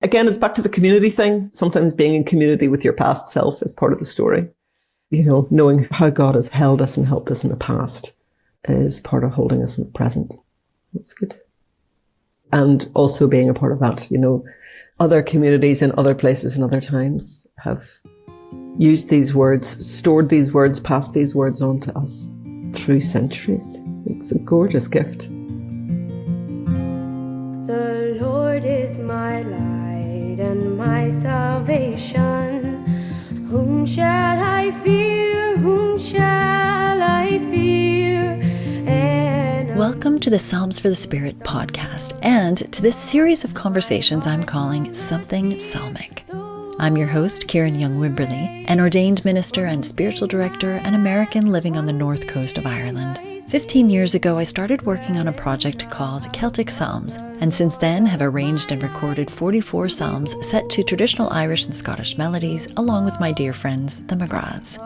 again, it's back to the community thing. Sometimes being in community with your past self is part of the story. You know, knowing how God has held us and helped us in the past is part of holding us in the present. That's good. And also being a part of that, you know, other communities in other places and other times have used these words, stored these words, passed these words on to us through centuries. It's a gorgeous gift. The Lord is my light and my salvation. Whom shall I fear? Whom shall I fear? Welcome to the Psalms for the Spirit podcast and to this series of conversations I'm calling Something Psalmic. I'm your host, Kieran Young-Wimberly, an ordained minister and spiritual director, an American living on the north coast of Ireland. 15 years ago, I started working on a project called Celtic Psalms, and since then have arranged and recorded 44 psalms set to traditional Irish and Scottish melodies, along with my dear friends, the McGraths.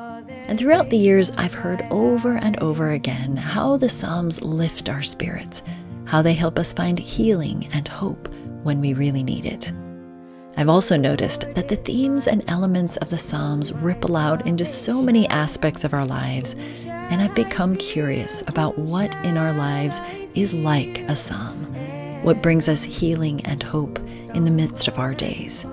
And throughout the years, I've heard over and over again how the psalms lift our spirits, how they help us find healing and hope when we really need it. I've also noticed that the themes and elements of the Psalms ripple out into so many aspects of our lives, and I've become curious about what in our lives is like a psalm, what brings us healing and hope in the midst of our days.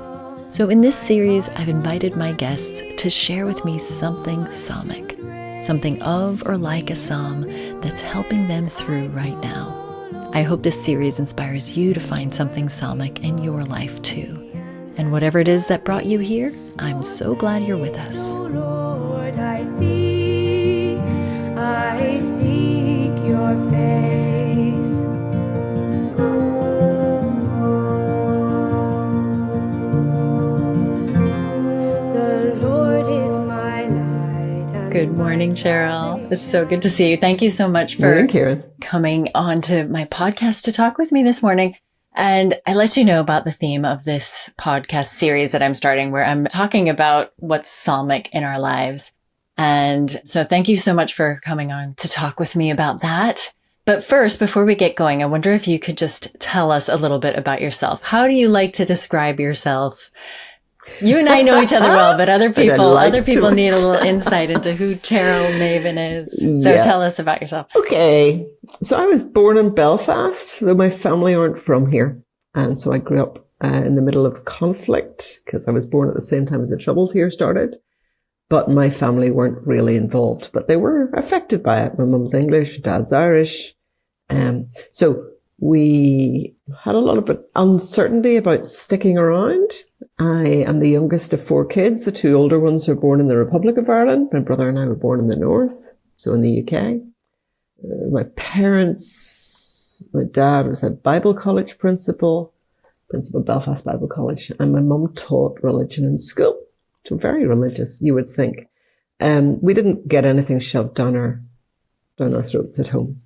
So in this series, I've invited my guests to share with me something psalmic, something of or like a psalm that's helping them through right now. I hope this series inspires you to find something psalmic in your life too. And whatever it is that brought you here, I'm so glad you're with us. Oh Lord, I seek your face. The Lord is my light. Good morning, Cheryl. It's so good to see you. Thank you so much for coming on to my podcast to talk with me this morning. And I let you know about the theme of this podcast series that I'm starting, where I'm talking about what's psalmic in our lives. And so thank you so much for coming on to talk with me about that. But first, before we get going, I wonder if you could just tell us a little bit about yourself. How do you like to describe yourself? You and I know each other well, but other people need a little insight into who Cheryl Meban is. So Tell us about yourself. Okay. So I was born in Belfast, though my family aren't from here. And so I grew up in the middle of conflict because I was born at the same time as the Troubles here started. But my family weren't really involved, but they were affected by it. My mum's English, dad's Irish. So we had a lot of uncertainty about sticking around. I am the youngest of 4 kids. The 2 older ones were born in the Republic of Ireland. My brother and I were born in the north, so in the UK. My dad was a Bible college principal Belfast Bible College, and my mum taught religion in school. So very religious, you would think. We didn't get anything shoved down our throats at home,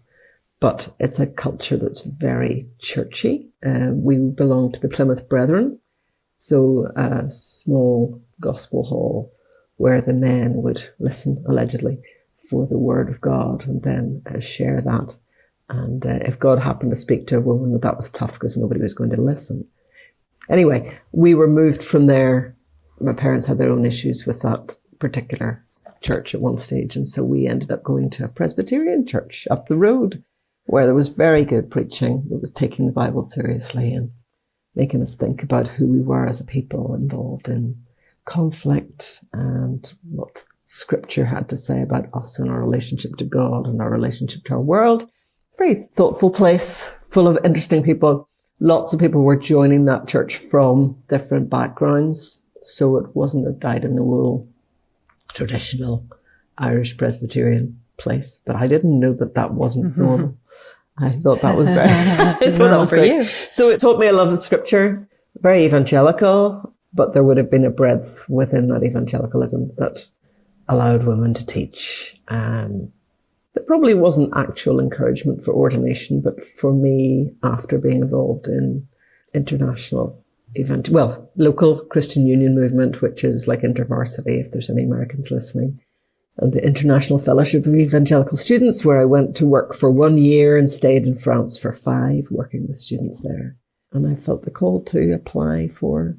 but it's a culture that's very churchy. We belong to the Plymouth Brethren, so a small gospel hall where the men would listen, allegedly, for the word of God and then share that. And if God happened to speak to a woman, that was tough because nobody was going to listen. Anyway, we were moved from there. My parents had their own issues with that particular church at one stage. And so we ended up going to a Presbyterian church up the road where there was very good preaching that was taking the Bible seriously and making us think about who we were as a people involved in conflict and what Scripture had to say about us and our relationship to God and our relationship to our world. Very thoughtful place, full of interesting people. Lots of people were joining that church from different backgrounds. So it wasn't a dyed-in-the-wool, traditional Irish Presbyterian place. But I didn't know that wasn't normal. I thought that was very great. So it taught me a love of Scripture, very evangelical, but there would have been a breadth within that evangelicalism that allowed women to teach. There probably wasn't actual encouragement for ordination, but for me, after being involved in international local Christian Union movement, which is like InterVarsity, if there's any Americans listening, and the International Fellowship of Evangelical Students, where I went to work for 1 year and stayed in France for 5, working with students there. And I felt the call to apply for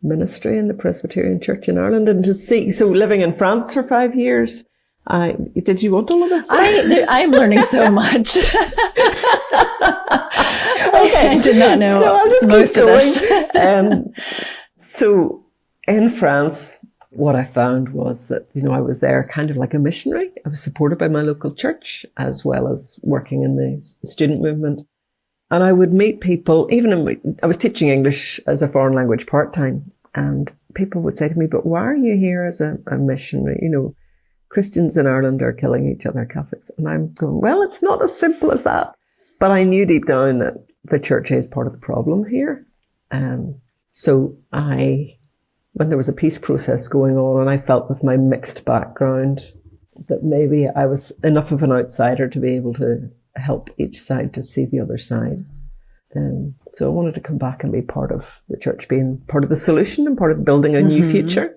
ministry in the Presbyterian Church in Ireland and to see, so living in France for 5 years, did you want all of this? I'm learning so much. Okay. I did not know. So I'll just most keep of going. this. So in France, what I found was that, I was there kind of like a missionary. I was supported by my local church as well as working in the student movement. And I would meet people, I was teaching English as a foreign language part-time, and people would say to me, but why are you here as a missionary? Christians in Ireland are killing each other, Catholics. And I'm going, well, it's not as simple as that. But I knew deep down that the church is part of the problem here. So when there was a peace process going on, and I felt with my mixed background that maybe I was enough of an outsider to be able to help each side to see the other side. So I wanted to come back and be part of the church, being part of the solution and part of building a new future.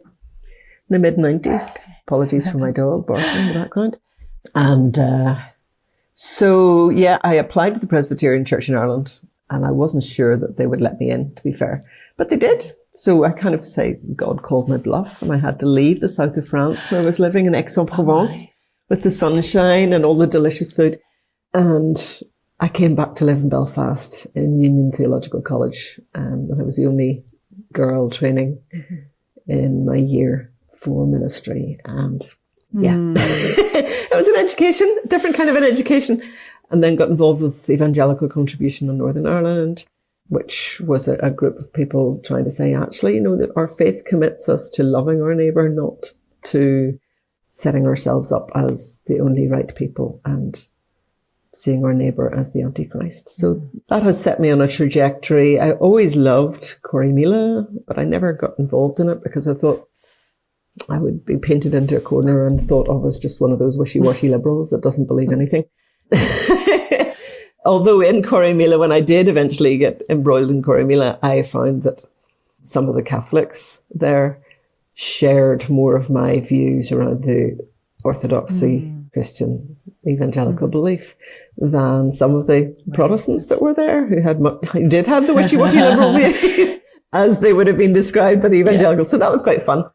In the mid-90s. Okay. Apologies for my dog barking in the background. And so, I applied to the Presbyterian Church in Ireland, and I wasn't sure that they would let me in, to be fair. But they did. So I kind of say God called my bluff, and I had to leave the south of France where I was living in Aix-en-Provence with the sunshine and all the delicious food. And I came back to live in Belfast in Union Theological College. And I was the only girl training in my year for ministry. And it was an education, different kind of an education. And then got involved with Evangelical Contribution in Northern Ireland, which was a group of people trying to say, actually, that our faith commits us to loving our neighbour, not to setting ourselves up as the only right people and seeing our neighbour as the Antichrist. So that has set me on a trajectory. I always loved Corrymeela, but I never got involved in it because I thought I would be painted into a corner and thought of as just one of those wishy-washy liberals that doesn't believe anything. Although in Corrymeela, when I did eventually get embroiled in Corrymeela, I found that some of the Catholics there shared more of my views around the orthodoxy Christian evangelical belief than some of the Protestants that were there who did have the wishy-washy liberal views as they would have been described by the evangelicals. So that was quite fun.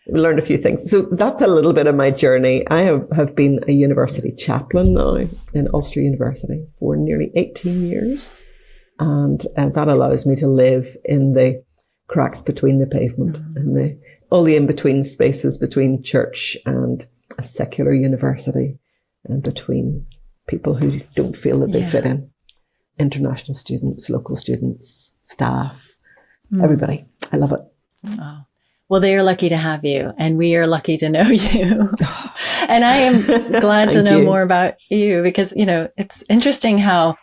We learned a few things. So that's a little bit of my journey. I have been a university chaplain now in Ulster University for nearly 18 years. And that allows me to live in the cracks between the pavement and all the in-between spaces between church and a secular university and between people who don't feel that they fit in. International students, local students, staff, everybody. I love it. Oh. Well, they are lucky to have you, and we are lucky to know you. And I am glad to know more about you because, it's interesting how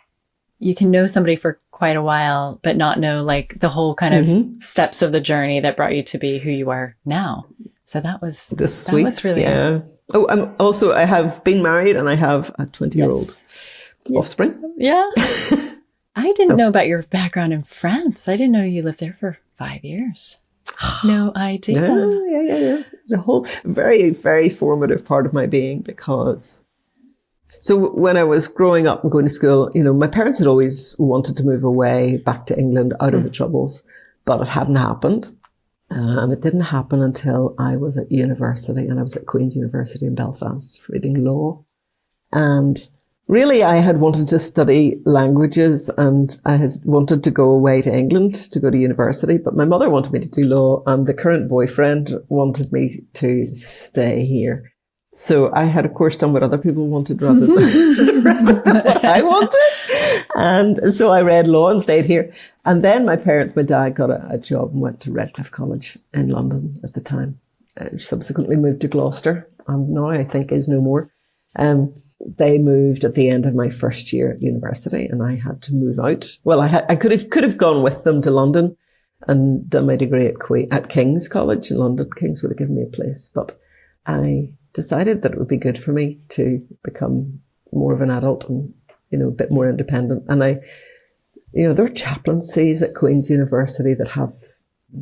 you can know somebody for quite a while, but not know like the whole kind of steps of the journey that brought you to be who you are now. So that was really Oh, I have been married and I have a 20-year-old offspring. Yeah. I didn't know about your background in France. I didn't know you lived there for 5 years. No idea. Yeah. It's a whole very, very formative part of my being because so when I was growing up and going to school, my parents had always wanted to move away back to England out of the Troubles, but it hadn't happened. And it didn't happen until I was at university, and I was at Queen's University in Belfast reading law. And really, I had wanted to study languages and I had wanted to go away to England to go to university, but my mother wanted me to do law and the current boyfriend wanted me to stay here. So I had, of course, done what other people wanted rather than what I wanted. And so I read law and stayed here. And then my dad got a job and went to Redcliffe College in London at the time. Subsequently moved to Gloucester and now I think is no more. They moved at the end of my first year at university and I had to move out. Well, I could have gone with them to London and done my degree at King's College in London. King's would have given me a place, but I decided that it would be good for me to become more of an adult and, a bit more independent. And there are chaplaincies at Queen's University that have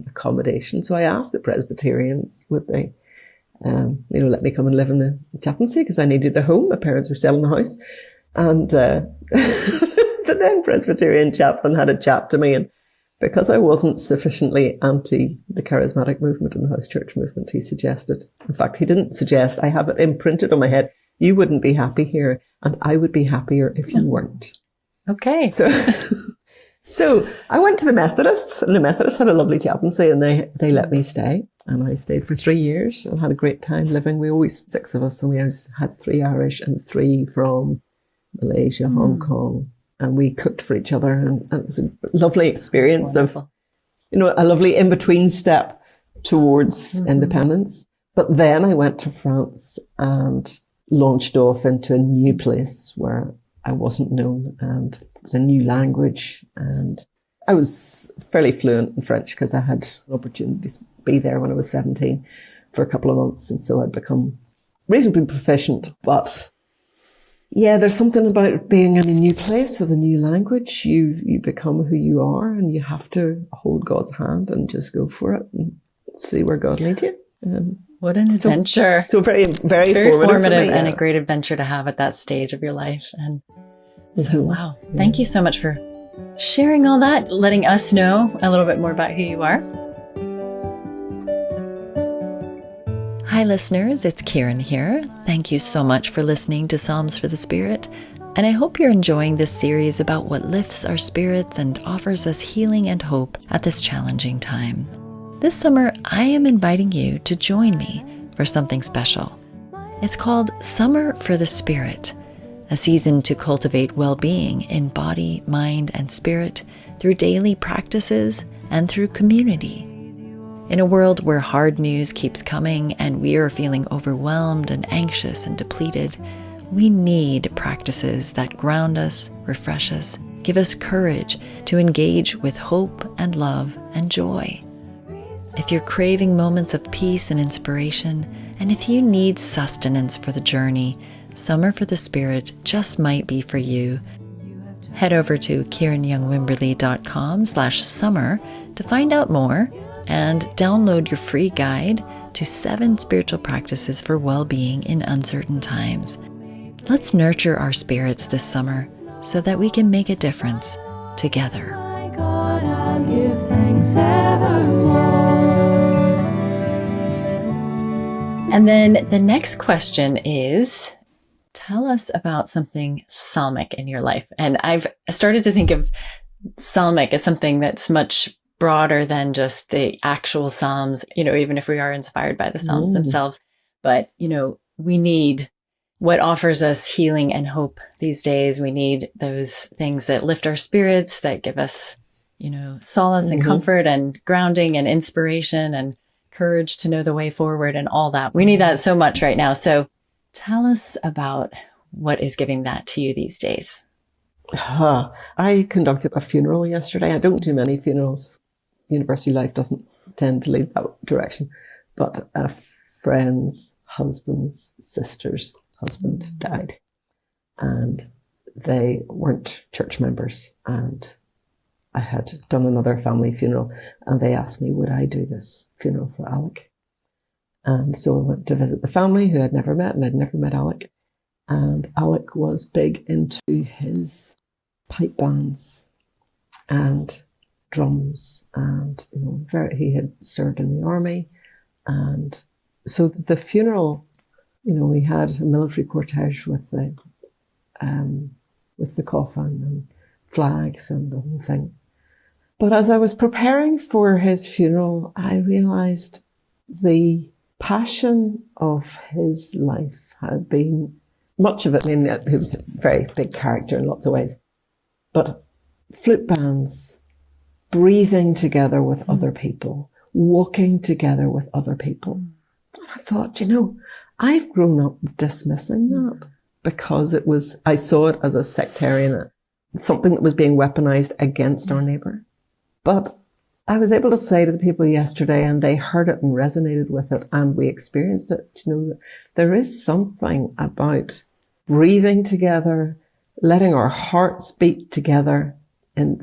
accommodation. So I asked the Presbyterians, would they let me come and live in the chaplaincy because I needed a home. My parents were selling the house. And the then Presbyterian chaplain had a chat to me and because I wasn't sufficiently anti the charismatic movement and the house church movement, he suggested, in fact, he didn't suggest, I have it imprinted on my head, you wouldn't be happy here and I would be happier if you weren't. Okay. So I went to the Methodists, and the Methodists had a lovely chaplaincy, and they let me stay. And I stayed for 3 years and had a great time living. We always, 6 of us, and we always had 3 Irish and 3 from Malaysia, Hong Kong. And we cooked for each other, and it was a lovely experience of, a lovely in-between step towards independence. But then I went to France and launched off into a new place where I wasn't known, and it was a new language, and I was fairly fluent in French because I had an opportunity to be there when I was 17 for a couple of months, and so I'd become reasonably proficient. But yeah, there's something about being in a new place with a new language. You become who you are, and you have to hold God's hand and just go for it and see where God leads you. What an adventure. So very, very formative for me, and a great adventure to have at that stage of your life. And so, wow. Thank you so much for sharing all that, letting us know a little bit more about who you are. Hi, listeners. It's Kieran here. Thank you so much for listening to Psalms for the Spirit. And I hope you're enjoying this series about what lifts our spirits and offers us healing and hope at this challenging time. This summer, I am inviting you to join me for something special. It's called Summer for the Spirit, a season to cultivate well-being in body, mind, and spirit through daily practices and through community. In a world where hard news keeps coming and we are feeling overwhelmed and anxious and depleted, we need practices that ground us, refresh us, give us courage to engage with hope and love and joy. If you're craving moments of peace and inspiration, and if you need sustenance for the journey, Summer for the Spirit just might be for you. Head over to kieranyoungwimberly.com/summer to find out more and download your free guide to 7 spiritual practices for well-being in uncertain times. Let's nurture our spirits this summer so that we can make a difference together. My God, I'll give thanks evermore. And then the next question is, tell us about something psalmic in your life. And I've started to think of psalmic as something that's much broader than just the actual psalms, even if we are inspired by the psalms themselves. But, we need what offers us healing and hope these days. We need those things that lift our spirits, that give us, solace and comfort and grounding and inspiration and courage to know the way forward and all that. We need that so much right now. So tell us about what is giving that to you these days. I conducted a funeral yesterday. I don't do many funerals. University life doesn't tend to lead that direction. But a friend's husband's sister's husband died. And they weren't church members. And I had done another family funeral, and they asked me, would I do this funeral for Alec? And so I went to visit the family who I'd never met, and I'd never met Alec. And Alec was big into his pipe bands and drums, and he had served in the army. And so the funeral, we had a military cortege with the coffin and flags and the whole thing. But as I was preparing for his funeral, I realized the passion of his life had been, much of it, he was a very big character in lots of ways, but flute bands, breathing together with other people, walking together with other people. I thought, I've grown up dismissing that because I saw it as a sectarian, something that was being weaponized against our neighbor. But I was able to say to the people yesterday, and they heard it and resonated with it, and we experienced it, there is something about breathing together, letting our hearts beat together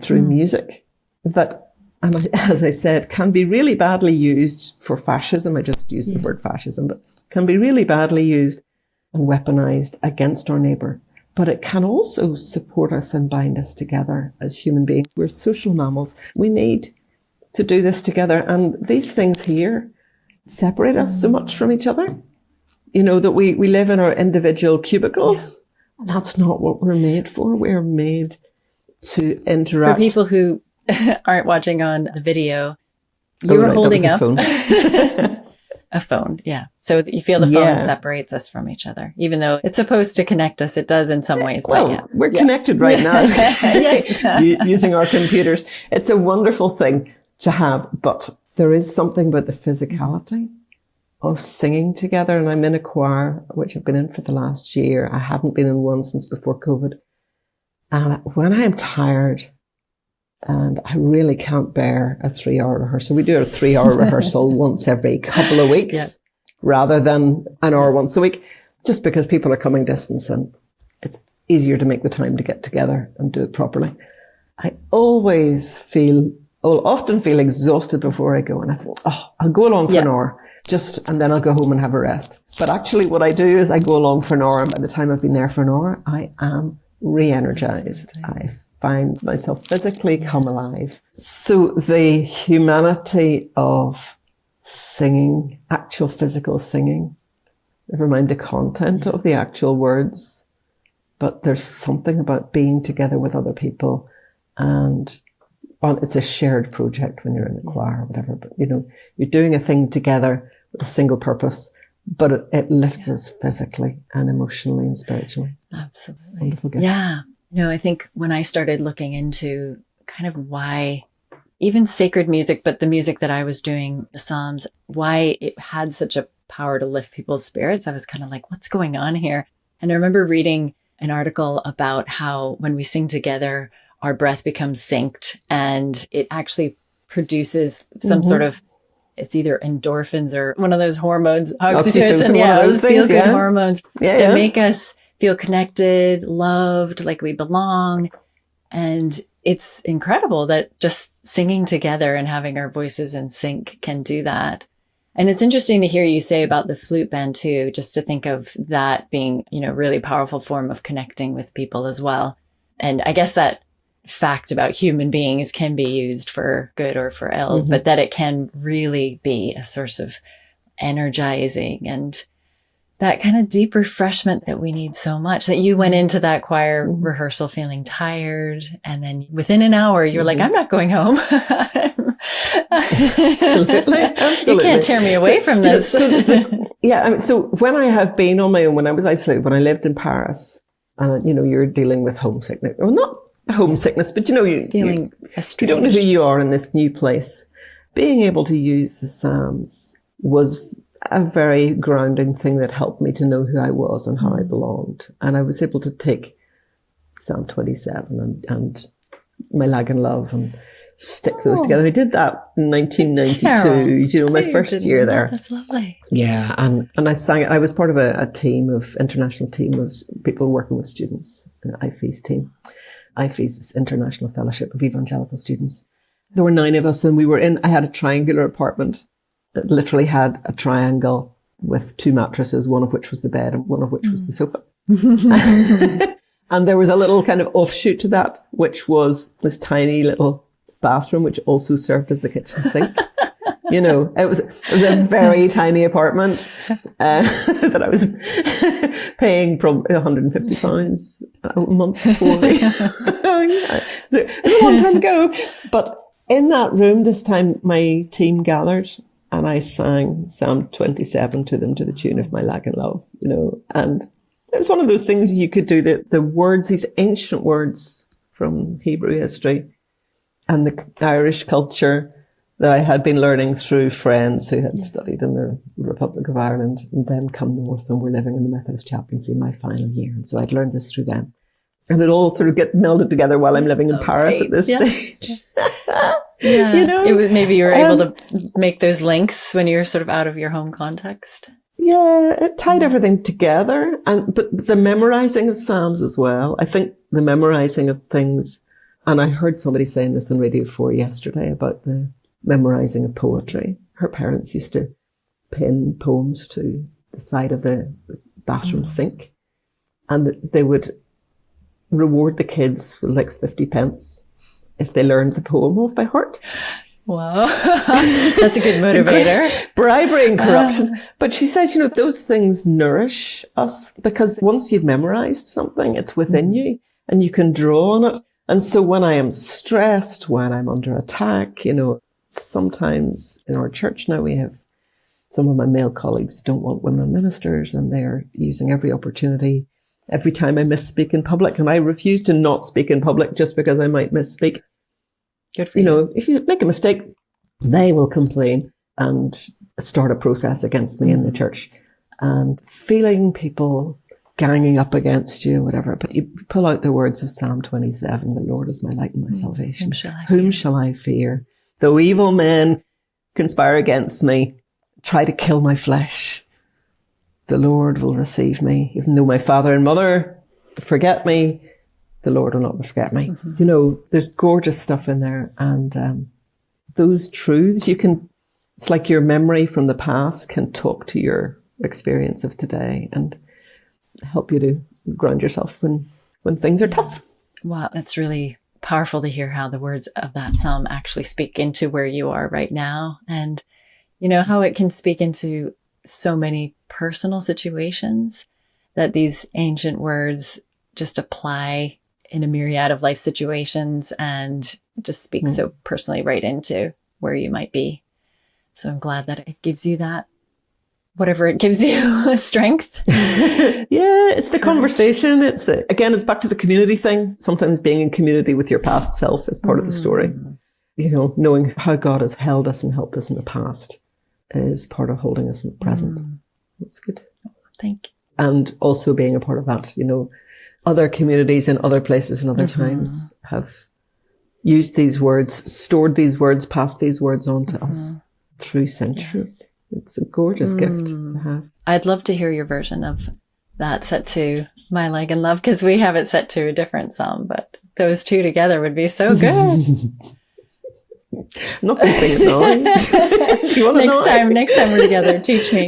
through music that, and as I said, can be really badly used for fascism. I just used the word fascism, but can be really badly used and weaponized against our neighbor. but it can also support us and bind us together as human beings. We're social mammals. We need to do this together. And these things here separate us so much from each other. You know, that we live in our individual cubicles. Yeah. And that's not what we're made for. We're made to interact. For people who aren't watching on the video, you were holding up a phone. Yeah. So you feel the phone separates us from each other, even though it's supposed to connect us. It does in some ways. Well, we're connected right now using our computers. It's a wonderful thing to have, but there is something about the physicality of singing together. And I'm in a choir, which I've been in for the last year. I hadn't been in one since before COVID. And when I am tired and I really can't bear a 3-hour rehearsal, we do a 3-hour rehearsal once every couple of weeks rather than an hour once a week, just because people are coming distance and it's easier to make the time to get together and do it properly. I often feel exhausted before I go, and I think, I'll go along for an hour. And then I'll go home and have a rest. But actually what I do is I go along for an hour, and by the time I've been there for an hour, I am re-energized. I find myself physically come alive. So the humanity of singing, actual physical singing, never mind the content of the actual words, but there's something about being together with other people, and it's a shared project when you're in the choir or whatever, but you know, you're doing a thing together with a single purpose, but it lifts us physically and emotionally and spiritually. Absolutely. Wonderful gift. Yeah. You know, I think when I started looking into kind of why even sacred music, but the music that I was doing, the Psalms, why it had such a power to lift people's spirits, I was kind of like, what's going on here? And I remember reading an article about how when we sing together, our breath becomes synced and it actually produces some sort of, it's either endorphins or one of those hormones, oxytocin, those feel-good hormones that make us feel connected, loved, like we belong. And it's incredible that just singing together and having our voices in sync can do that. And it's interesting to hear you say about the flute band too, just to think of that being, you know, really powerful form of connecting with people as well. And I guess that fact about human beings can be used for good or for ill, but that it can really be a source of energizing and that kind of deep refreshment that we need so much. That you went into that choir rehearsal feeling tired, and then within an hour you're like, I'm not going home. Absolutely. You can't tear me away from this. So when I have been on my own, when I was isolated, when I lived in Paris, and you know, you're dealing with homesickness, or not homesickness, but you know, you don't know who you are in this new place. Being able to use the Psalms was a very grounding thing that helped me to know who I was and how I belonged. And I was able to take Psalm 27 and My Lagan Love and stick those together. I did that in 1992, Cheryl, you know, my first year there. That's lovely. Yeah. And I sang it. I was part of a international team of people working with students, an IFES team. IFES is International Fellowship of Evangelical Students. There were 9 of us, and I had a triangular apartment that literally had a triangle with 2 mattresses, one of which was the bed and one of which was the sofa. And there was a little kind of offshoot to that, which was this tiny little bathroom, which also served as the kitchen sink. You know, it was a very tiny apartment that I was paying probably £150 a month for. So it was a long time ago. But in that room this time, my team gathered and I sang Psalm 27 to them to the tune of My Lagan Love, you know, and it's one of those things you could do, the words, these ancient words from Hebrew history and the Irish culture that I had been learning through friends who had studied in the Republic of Ireland and then come north and were living in the Methodist chaplaincy in my final year. And so I'd learned this through them. And it all sort of get melded together while I'm living in Paris at this stage. You know? Maybe you were able to make those links when you're sort of out of your home context. Yeah, it tied everything together. But the memorizing of Psalms as well. I think the memorizing of things, and I heard somebody saying this on Radio 4 yesterday about the memorizing of poetry. Her parents used to pin poems to the side of the bathroom sink, and they would reward the kids with like 50 pence if they learned the poem off by heart. Wow. That's a good motivator. Bribery and corruption. But she says, those things nourish us because once you've memorized something, it's within you and you can draw on it. And so when I am stressed, when I'm under attack, sometimes in our church now we have some of my male colleagues don't want women ministers and they're using every opportunity every time I misspeak in public. And I refuse to not speak in public just because I might misspeak. Good for you. If you make a mistake, they will complain and start a process against me in the church. And feeling people ganging up against you, whatever. But you pull out the words of Psalm 27, the Lord is my light and my salvation. Whom shall I fear? Though evil men conspire against me, try to kill my flesh, the Lord will receive me. Even though my father and mother forget me, the Lord will not forget me. There's gorgeous stuff in there. And those truths, it's like your memory from the past can talk to your experience of today and help you to ground yourself when things are tough. Wow, that's really powerful to hear how the words of that psalm actually speak into where you are right now. And how it can speak into so many personal situations that these ancient words just apply in a myriad of life situations and just speak so personally right into where you might be. So I'm glad that it gives you that, whatever it gives you, strength. Yeah, it's the conversation. It's back to the community thing. Sometimes being in community with your past self is part of the story. Knowing how God has held us and helped us in the past is part of holding us in the present. That's good. Thank you. And also being a part of that, other communities in other places and other times have used these words, stored these words, passed these words on to us through centuries. Yes. It's a gorgeous gift to have. I'd love to hear your version of that set to My Leg in Love, because we have it set to a different psalm, but those two together would be so good. I'm not going to sing it now. Do you want to know? Next time we're together, teach me.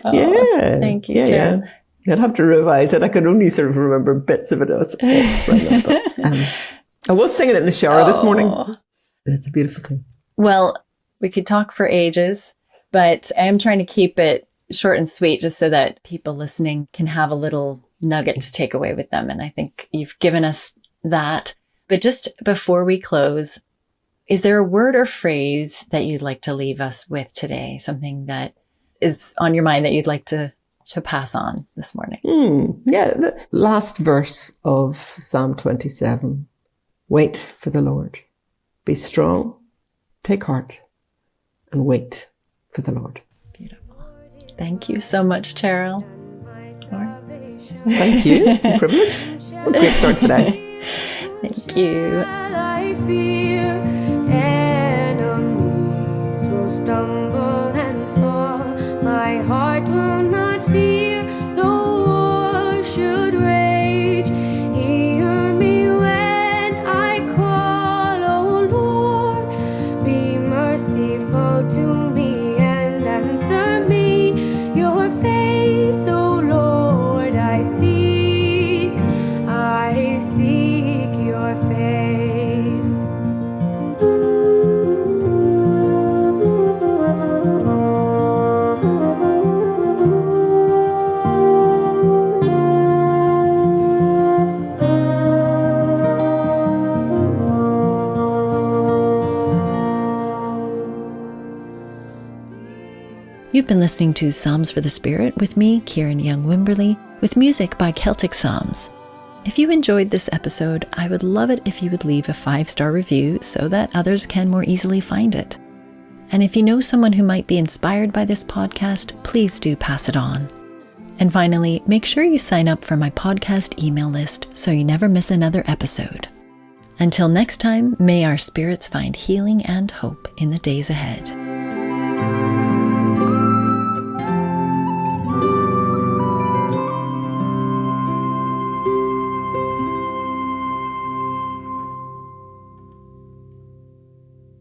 Yeah. Thank you, Cheryl. Yeah. I'd have to revise it. I could only sort of remember bits of it. I was singing it in the shower this morning. It's a beautiful thing. Well, we could talk for ages, but I am trying to keep it short and sweet just so that people listening can have a little nugget to take away with them. And I think you've given us that. But just before we close, is there a word or phrase that you'd like to leave us with today? Something that is on your mind that you'd like to pass on this morning? Yeah, the last verse of Psalm 27. Wait for the Lord. Be strong, take heart, and wait for the Lord. Beautiful. Thank you so much, Cheryl. Thank you. A privilege. What a great start today. Thank you. I fear enemies will stumble and fall. My heart will not fear, though war should rage. Hear me when I call, oh Lord. Be merciful to me and answer me. Your face, oh Lord, I seek your face. You've been listening to Psalms for the Spirit with me, Kieran Young Wimberly, with music by Celtic Psalms. If you enjoyed this episode, I would love it if you would leave a 5-star review so that others can more easily find it. And if you know someone who might be inspired by this podcast, please do pass it on. And finally, make sure you sign up for my podcast email list so you never miss another episode. Until next time, may our spirits find healing and hope in the days ahead.